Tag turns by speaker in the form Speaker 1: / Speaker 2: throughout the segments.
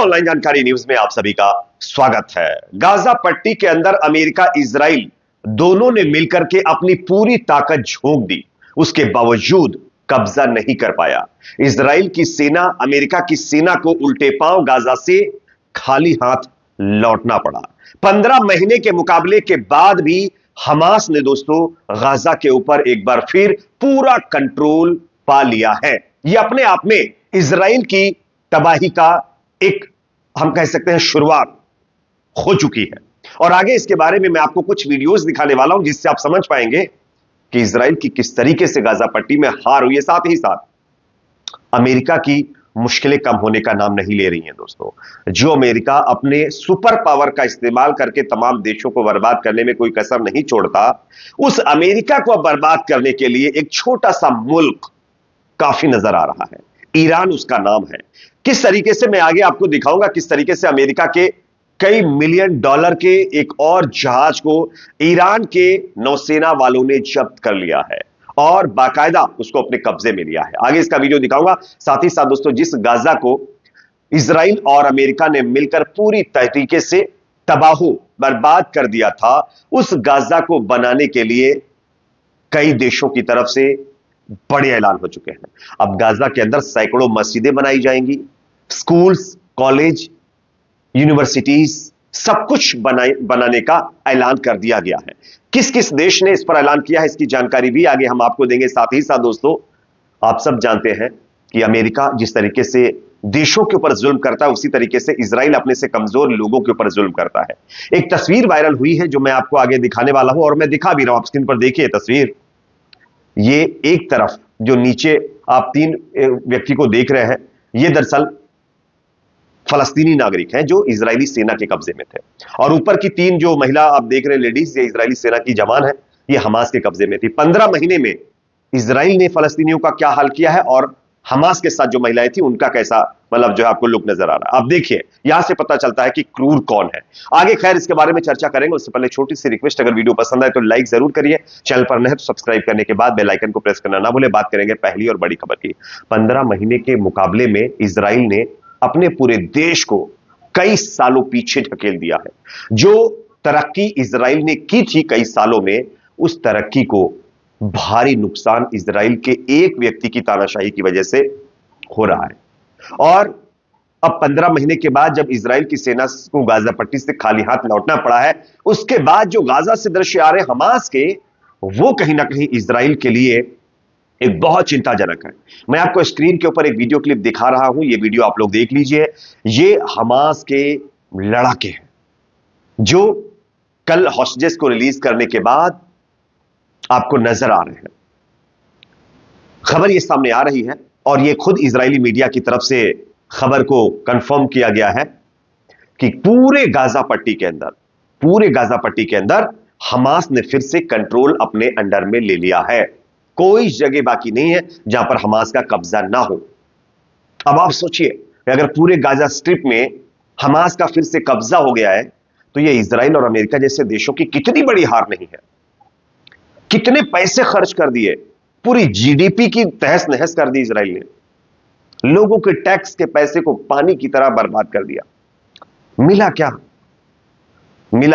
Speaker 1: Online जानकारी news में आप सभी का स्वागत है। गाजा पट्टी के अंदर अमेरिका इजराइल दोनों ने मिलकर के अपनी पूरी ताकत झोंक दी, उसके बावजूद कब्जा नहीं कर पाया। इजराइल की सेना अमेरिका की सेना को उल्टे पांव गाजा से खाली हाथ लौटना पड़ा। 15 महीने के मुकाबले के बाद भी हमास ने दोस्तों गाजा के ऊपर एक बार फिर पूरा कंट्रोल पा लिया है। यह अपने आप में इजराइल की तबाही का एक हम कह सकते हैं शुरुआत हो चुकी है। और आगे इसके बारे में मैं आपको कुछ वीडियोस दिखाने वाला हूं जिससे आप समझ पाएंगे कि इजराइल की किस तरीके से गाजा पट्टी में हार हुई है। साथ ही साथ अमेरिका की मुश्किलें कम होने का नाम नहीं ले रही हैं दोस्तों। जो अमेरिका अपने सुपर पावर का इस्तेमाल करके तमाम देशों को बर्बाद करने में कोई कसर नहीं छोड़ता, उस अमेरिका को बर्बाद करने के लिए एक छोटा सा मुल्क काफी नजर आ रहा है। ईरान उसका नाम है। किस तरीके से मैं आगे आपको दिखाऊंगा किस तरीके से अमेरिका के कई मिलियन डॉलर के एक और जहाज को ईरान के नौसेना वालों ने जब्त कर लिया है और बाकायदा उसको अपने कब्जे में लिया है। आगे इसका वीडियो दिखाऊंगा। साथ ही साथ दोस्तों, जिस गाजा को इजराइल और अमेरिका ने मिलकर पूरी तरीके से तबाह बर्बाद कर दिया था, उस गाजा को बनाने के लिए कई देशों की तरफ से बड़े ऐलान हो चुके हैं। अब गाजा के अंदर सैकड़ों मस्जिदें बनाई जाएंगी, स्कूल्स, कॉलेज, यूनिवर्सिटीज, सब कुछ बनाने का ऐलान कर दिया गया है। किस किस देश ने इस पर ऐलान किया है, इसकी जानकारी भी आगे हम आपको देंगे। साथ ही साथ दोस्तों, आप सब जानते हैं कि अमेरिका जिस तरीके से देशों के ऊपर जुल्म करता है, उसी तरीके से इजराइल अपने से कमजोर लोगों के ऊपर जुल्म करता है। एक तस्वीर वायरल हुई है जो मैं आपको आगे दिखाने वाला हूं और मैं दिखा भी रहा हूं। आप स्क्रीन पर देखिए तस्वीर। ये एक तरफ जो नीचे आप 3 व्यक्ति को देख रहे हैं, ये दरअसल फलस्तीनी नागरिक हैं जो इजरायली सेना के कब्जे में थे, और ऊपर की 3 जो महिला आप देख रहे हैं लेडीज, ये इजरायली सेना की जवान है, ये हमास के कब्जे में थी। 15 महीने में इजराइल ने फलस्तीनियों का क्या हाल किया है और हमास के साथ जो महिलाएं थी उनका कैसा मतलब जो है आपको लुक नजर आ रहा है। आप देखिए, यहां से पता चलता है कि क्रूर कौन है। आगे खैर इसके बारे में चर्चा करेंगे, उससे पहले छोटी सी रिक्वेस्ट, अगर वीडियो पसंद आए तो लाइक जरूर करिए, चैनल पर नए हैं तो सब्सक्राइब करने के बाद बेल आइकन को प्रेस करना ना भूले। बात करेंगे पहली और बड़ी खबर की। 15 महीने के मुकाबले में इजराइल ने अपने पूरे देश को कई सालों पीछे ढकेल दिया है। जो तरक्की इजराइल ने की थी कई सालों में, उस तरक्की को भारी नुकसान इजराइल के एक व्यक्ति की तानाशाही की वजह से हो रहा है। और अब 15 महीने के बाद जब इजराइल की सेना को गाजा पट्टी से खाली हाथ लौटना पड़ा है, उसके बाद जो गाजा से दृश्य आ रहे हैं हमास के, वो कहीं ना कहीं इजराइल के लिए एक बहुत चिंताजनक है। मैं आपको स्क्रीन के ऊपर एक वीडियो क्लिप दिखा रहा हूं, ये वीडियो आप लोग देख लीजिए। ये हमास के लड़ाके हैं जो कल हॉस्टेजेस को रिलीज करने के बाद आपको नजर आ रहे हैं। खबर ये सामने आ रही है और ये खुद इजरायली मीडिया की तरफ से खबर को कंफर्म किया गया है कि पूरे गाजा पट्टी के अंदर हमास ने फिर से कंट्रोल अपने अंडर में ले लिया है। कोई जगह बाकी नहीं है जहां पर हमास का कब्जा ना हो। अब आप सोचिए, अगर पूरे गाजा स्ट्रिप में हमास का फिर से कब्जा हो गया है तो यह इजराइल और अमेरिका जैसे देशों की कितनी बड़ी हार नहीं है। कितने पैसे खर्च कर दिए, पूरी जीडीपी की तहस नहस कर दी इजराइल ने, लोगों के टैक्स के पैसे को पानी की तरह बर्बाद कर दिया। मिला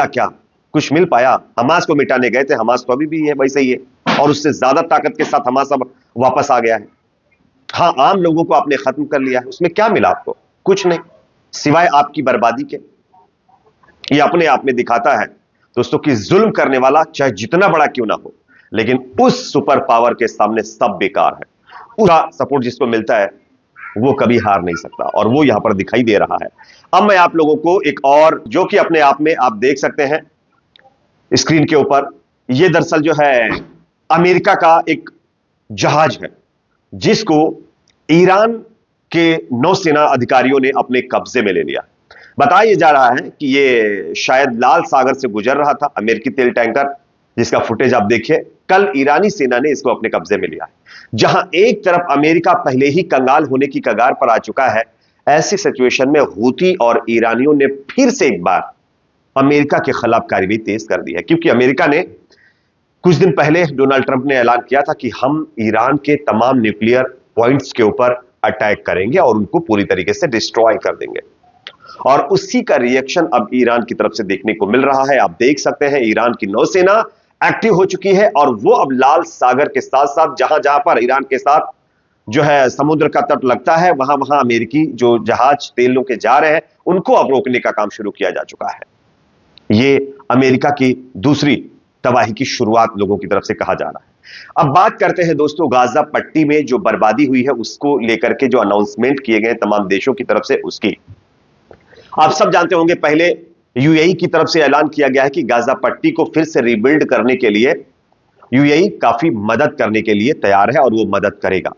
Speaker 1: क्या? कुछ मिल पाया? हमास को मिटाने गए थे, हमास तो अभी भी है वैसे ही है और उससे ज्यादा ताकत के साथ हमास अब वापस आ गया है। हां, आम लोगों को आपने खत्म कर लिया है। उसमें क्या मिला आपको? कुछ नहीं, सिवाय आपकी बर्बादी के। यह अपने आप में दिखाता है दोस्तों कि जुल्म करने वाला चाहे जितना बड़ा क्यों ना हो, लेकिन उस सुपर पावर के सामने सब बेकार है। उसका सपोर्ट जिसको मिलता है वो कभी हार नहीं सकता, और वो यहां पर दिखाई दे रहा है। अब मैं आप लोगों को एक और, जो कि अपने आप में आप देख सकते हैं स्क्रीन के ऊपर, ये दरअसल जो है अमेरिका का एक जहाज है जिसको ईरान के नौसेना अधिकारियों ने अपने कब्जे में ले लिया। बताया जा रहा है कि ये शायद लाल सागर से गुजर रहा था, अमेरिकी तेल टैंकर, जिसका फुटेज आप देखिए। कल ईरानी सेना ने इसको अपने कब्जे में लिया है। जहां एक तरफ अमेरिका पहले ही कंगाल होने की कगार पर आ चुका है, ऐसी सिचुएशन में हूती और ईरानियों ने फिर से एक बार अमेरिका के खिलाफ कार्रवाई तेज कर दी है, क्योंकि अमेरिका ने कुछ दिन पहले डोनाल्ड ट्रंप ने ऐलान किया था कि हम ईरान के तमाम न्यूक्लियर पॉइंट्स के ऊपर अटैक करेंगे और उनको पूरी तरीके से डिस्ट्रॉय कर देंगे। और उसी का रिएक्शन अब ईरान की तरफ से देखने को मिल रहा है। आप देख सकते हैं ईरान की नौसेना एक्टिव हो चुकी है और वो अब लाल सागर के साथ साथ जहां जहां पर ईरान के साथ जो है समुद्र का तट लगता है, वहां वहां अमेरिकी जो जहाज तेलों के जा रहे हैं उनको अब रोकने का काम शुरू किया जा चुका है। ये अमेरिका की दूसरी तबाही की शुरुआत लोगों की तरफ से कहा जा रहा है। अब बात करते हैं दोस्तों गाजा पट्टी में जो बर्बादी हुई है उसको लेकर के जो अनाउंसमेंट किए गए तमाम देशों की तरफ से उसकी आप सब जानते होंगे। पहले यूएई की तरफ से ऐलान किया गया है कि गाजा पट्टी को फिर से रिबिल्ड करने के लिए यूएई काफी मदद करने के लिए तैयार है और वो मदद करेगा।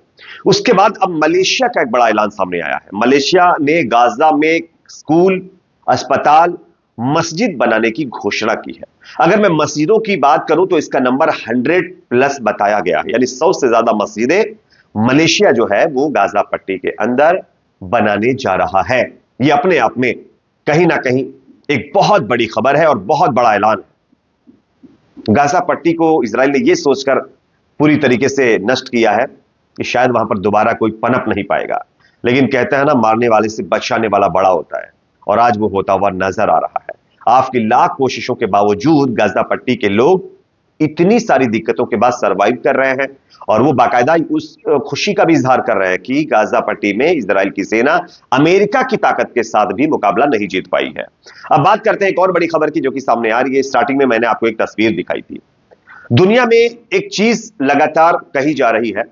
Speaker 1: उसके बाद अब मलेशिया का एक बड़ा ऐलान सामने आया है। मलेशिया ने गाजा में स्कूल, अस्पताल, मस्जिद बनाने की घोषणा की है। अगर मैं मस्जिदों की बात करूं तो इसका नंबर 100+ बताया गया है, यानी 100 से ज्यादा मस्जिदें मलेशिया जो है वो गाजा पट्टी के अंदर बनाने जा रहा है। यह अपने आप में कहीं ना कहीं एक बहुत बड़ी खबर है और बहुत बड़ा ऐलान है। गाजा पट्टी को इजराइल ने यह सोचकर पूरी तरीके से नष्ट किया है कि शायद वहां पर दोबारा कोई पनप नहीं पाएगा, लेकिन कहते हैं ना मारने वाले से बचाने वाला बड़ा होता है, और आज वो होता हुआ नजर आ रहा है। आपकी लाख कोशिशों के बावजूद गाजा पट्टी के लोग इतनी सारी दिक्कतों के बाद सरवाइव कर रहे हैं और वो बाकायदा उस खुशी का भी इजहार कर रहे हैं कि गाजा पट्टी में इजराइल की सेना अमेरिका की ताकत के साथ भी मुकाबला नहीं जीत पाई है। अब बात करते हैं एक और बड़ी खबर की जो कि सामने आ रही है। स्टार्टिंग में मैंने आपको एक तस्वीर दिखाई थी। दुनिया में एक चीज लगातार कही जा रही है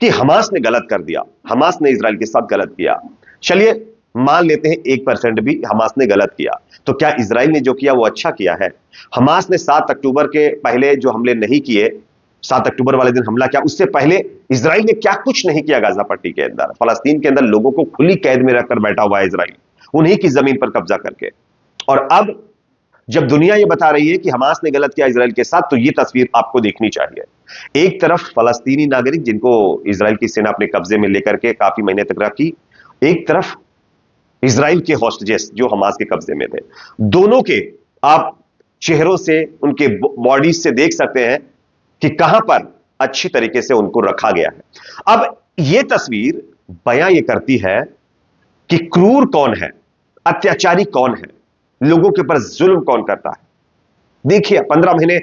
Speaker 1: कि हमास ने गलत कर दिया, हमास ने इजराइल के साथ गलत किया। चलिए मान लेते हैं 1% भी हमास ने गलत किया, तो क्या इजराइल ने जो किया वो अच्छा किया है? हमास ने 7 अक्टूबर के पहले जो हमले नहीं किए, 7 अक्टूबर वाले दिन हमला किया, उससे पहले इजराइल ने क्या कुछ नहीं किया गाजा पट्टी के अंदर? फलस्तीन के अंदर लोगों को खुली कैद में रखकर बैठा हुआ है इजराइल, उन्हीं की जमीन पर कब्जा करके। और अब जब दुनिया ये बता रही है कि हमास ने गलत किया इजराइल के साथ, तो ये तस्वीर आपको देखनी चाहिए। एक तरफ फलस्तीनी नागरिक जिनको इजराइल की सेना अपने कब्जे में लेकर के काफी महीने तक रखी, एक तरफ इजराइल के हॉस्टेजेस जो हमास के कब्जे में थे। दोनों के आप चेहरों से, उनके बॉडीज से देख सकते हैं कि कहां पर अच्छी तरीके से उनको रखा गया है। अब यह तस्वीर बयां यह करती है कि क्रूर कौन है, अत्याचारी कौन है, लोगों के ऊपर जुल्म कौन करता है। देखिए 15 महीने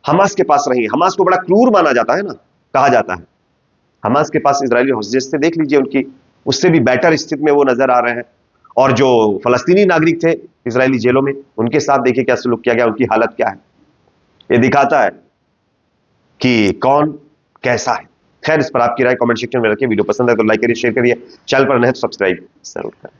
Speaker 1: हमास के पास रही, हमास को बड़ा क्रूर माना जाता है ना, कहा जाता है। हमास के पास इजरायली हॉस्टेजेस से देख लीजिए, उनकी उससे भी बेटर स्थिति में वो नजर आ रहे हैं। और जो फलस्तीनी नागरिक थे इजरायली जेलों में, उनके साथ देखिए क्या सलूक किया गया, उनकी हालत क्या है। ये दिखाता है कि कौन कैसा है। खैर, इस पर आपकी राय कमेंट सेक्शन में रखिए। वीडियो पसंद है तो लाइक करिए, शेयर करिए, चैनल पर नए तो सब्सक्राइब जरूर करें।